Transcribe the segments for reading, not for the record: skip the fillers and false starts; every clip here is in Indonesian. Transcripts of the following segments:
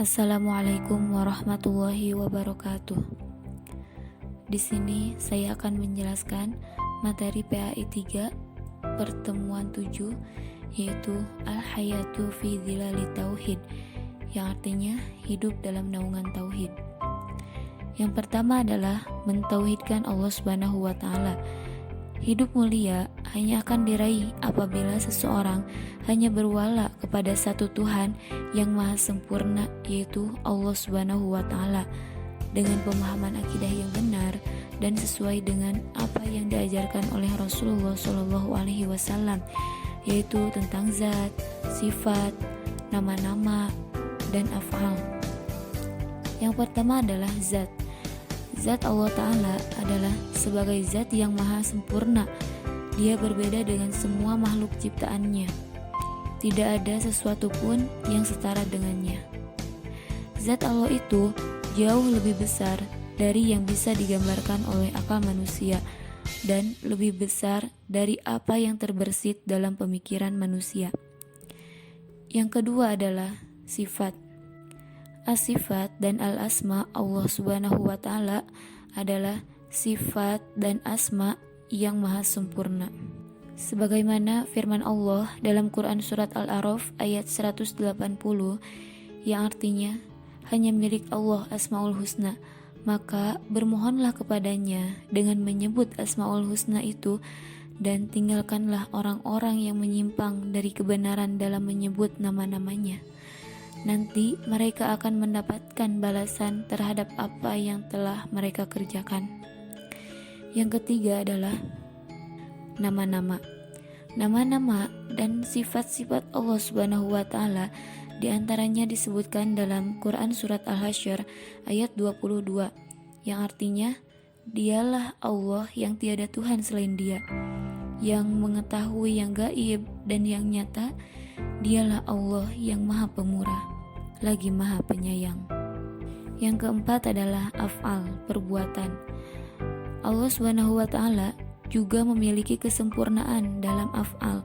Assalamualaikum warahmatullahi wabarakatuh. Di sini saya akan menjelaskan materi PAI 3 pertemuan 7, yaitu Al-Hayatu fi Dhilali Tauhid, yang artinya hidup dalam naungan tauhid. Yang pertama adalah mentauhidkan Allah Subhanahu wa taala. Hidup mulia hanya akan diraih apabila seseorang hanya berwala kepada satu Tuhan yang maha sempurna, yaitu Allah Subhanahu wa taala, dengan pemahaman akidah yang benar dan sesuai dengan apa yang diajarkan oleh Rasulullah Shallallahu alaihi wasallam, yaitu tentang zat, sifat, nama-nama, dan af'al. Yang pertama adalah zat. Zat Allah Ta'ala adalah sebagai zat yang maha sempurna. Dia berbeda dengan semua makhluk ciptaannya. Tidak ada sesuatu pun yang setara dengannya. Zat Allah itu jauh lebih besar dari yang bisa digambarkan oleh akal manusia, dan lebih besar dari apa yang terbersit dalam pemikiran manusia. Yang kedua adalah sifat. As-sifat dan al-asma Allah Subhanahu wa taala adalah sifat dan asma yang maha sempurna. Sebagaimana firman Allah dalam Quran surat Al-A'raf ayat 180 yang artinya, hanya milik Allah Asmaul Husna, maka bermohonlah kepadanya dengan menyebut Asmaul Husna itu, dan tinggalkanlah orang-orang yang menyimpang dari kebenaran dalam menyebut nama-namanya. Nanti mereka akan mendapatkan balasan terhadap apa yang telah mereka kerjakan. Yang ketiga adalah nama-nama. Nama-nama dan sifat-sifat Allah Subhanahu wa taala diantaranya disebutkan dalam Quran surat Al-Hasyr ayat 22 yang artinya, dialah Allah yang tiada Tuhan selain Dia, yang mengetahui yang gaib dan yang nyata. Dialah Allah yang maha pemurah, lagi maha penyayang. Yang keempat adalah af'al, perbuatan. Allah Subhanahu wa taala juga memiliki kesempurnaan dalam af'al,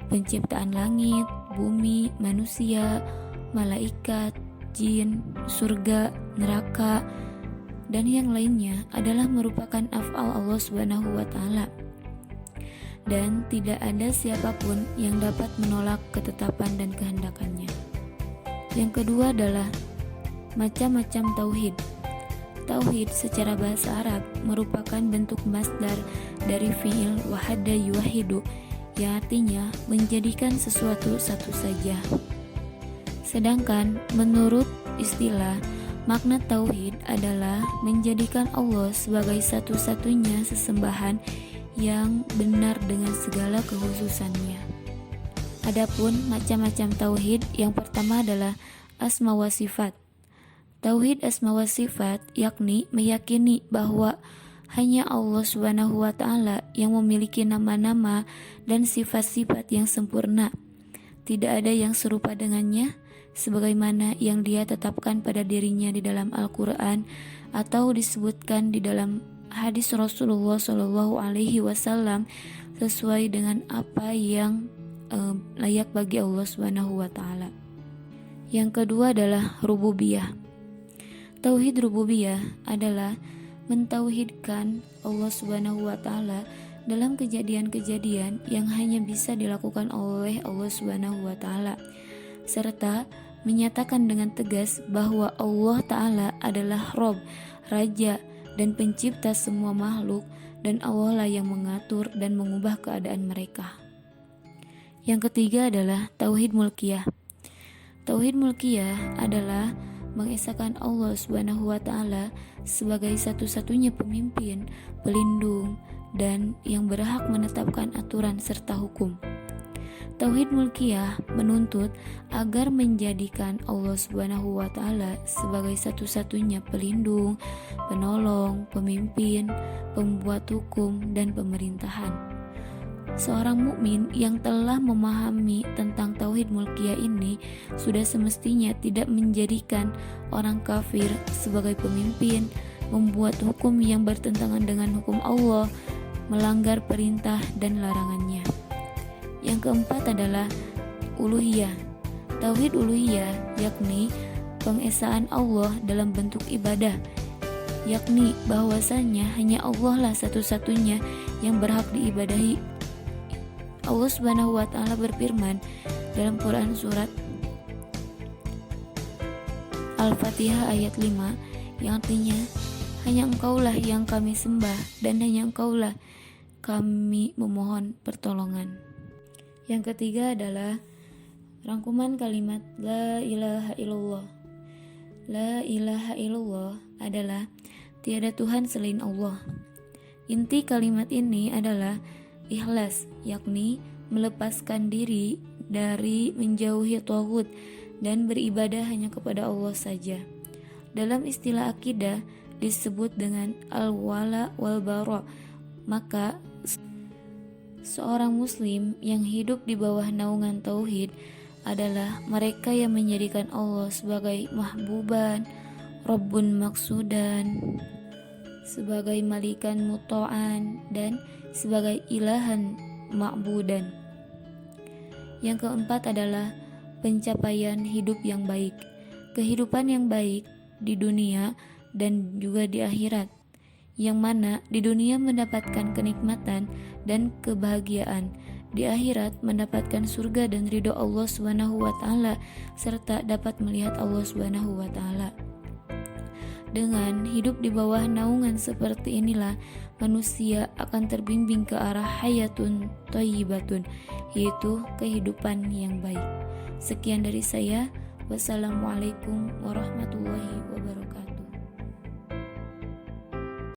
penciptaan langit, bumi, manusia, malaikat, jin, surga, neraka, dan yang lainnya adalah merupakan af'al Allah Subhanahu wa taala. Dan tidak ada siapapun yang dapat menolak ketetapan dan kehendakannya. Yang kedua adalah macam-macam tauhid. Tauhid secara bahasa Arab merupakan bentuk masdar dari fi'il wahada yuwahidu, yang artinya menjadikan sesuatu satu saja. Sedangkan menurut istilah, makna tauhid adalah menjadikan Allah sebagai satu-satunya sesembahan yang benar dengan segala kekhususannya. Adapun macam-macam tauhid, yang pertama adalah asma wa sifat. Tauhid asma wa sifat yakni meyakini bahwa hanya Allah Subhanahu wa taala yang memiliki nama-nama dan sifat-sifat yang sempurna. Tidak ada yang serupa dengannya, sebagaimana yang Dia tetapkan pada dirinya di dalam Al-Quran atau disebutkan di dalam hadis Rasulullah Shallallahu alaihi wasallam, sesuai dengan apa yang layak bagi Allah Subhanahu wa taala. Yang kedua adalah rububiyah. Tauhid rububiyah adalah mentauhidkan Allah Subhanahu wa taala dalam kejadian-kejadian yang hanya bisa dilakukan oleh Allah Subhanahu wa taala, serta menyatakan dengan tegas bahwa Allah taala adalah Rabb, Raja dan pencipta semua makhluk, dan Allah lah yang mengatur dan mengubah keadaan mereka. Yang ketiga adalah tauhid mulkiyah. Tauhid mulkiyah adalah mengesahkan Allah Subhanahu wa taala sebagai satu-satunya pemimpin, pelindung, dan yang berhak menetapkan aturan serta hukum. Tauhid mulkiyah menuntut agar menjadikan Allah Subhanahu wa taala sebagai satu-satunya pelindung, penolong, pemimpin, pembuat hukum, dan pemerintahan. Seorang mukmin yang telah memahami tentang tauhid mulkiyah ini sudah semestinya tidak menjadikan orang kafir sebagai pemimpin, membuat hukum yang bertentangan dengan hukum Allah, melanggar perintah dan larangannya. Yang keempat adalah uluhiyah. Tauhid uluhiyah yakni pengesaan Allah dalam bentuk ibadah, yakni bahwasanya hanya Allah lah satu-satunya yang berhak diibadahi. Allah Subhanahu wa taala berfirman dalam Quran surat Al-Fatihah ayat 5 yang artinya hanya Engkaulah yang kami sembah dan hanya Engkaulah kami memohon pertolongan. Yang ketiga adalah rangkuman kalimat La ilaha illallah. La ilaha illallah adalah tiada Tuhan selain Allah. Inti kalimat ini adalah ikhlas, yakni melepaskan diri dari menjauhi taghut dan beribadah hanya kepada Allah saja. Dalam istilah akidah disebut dengan al-wala wal bara. Maka seorang muslim yang hidup di bawah naungan tauhid adalah mereka yang menjadikan Allah sebagai mahbuban, rabbun maksudan, sebagai malikan muta'an, dan sebagai ilahan ma'budan. Yang keempat adalah pencapaian hidup yang baik, kehidupan yang baik di dunia dan juga di akhirat, yang mana di dunia mendapatkan kenikmatan dan kebahagiaan, di akhirat mendapatkan surga dan ridho Allah Subhanahu wa taala serta dapat melihat Allah Subhanahu wa taala. Dengan hidup di bawah naungan seperti inilah manusia akan terbimbing ke arah hayatun thayyibatun, yaitu kehidupan yang baik. Sekian dari saya. Wassalamualaikum warahmatullahi wabarakatuh.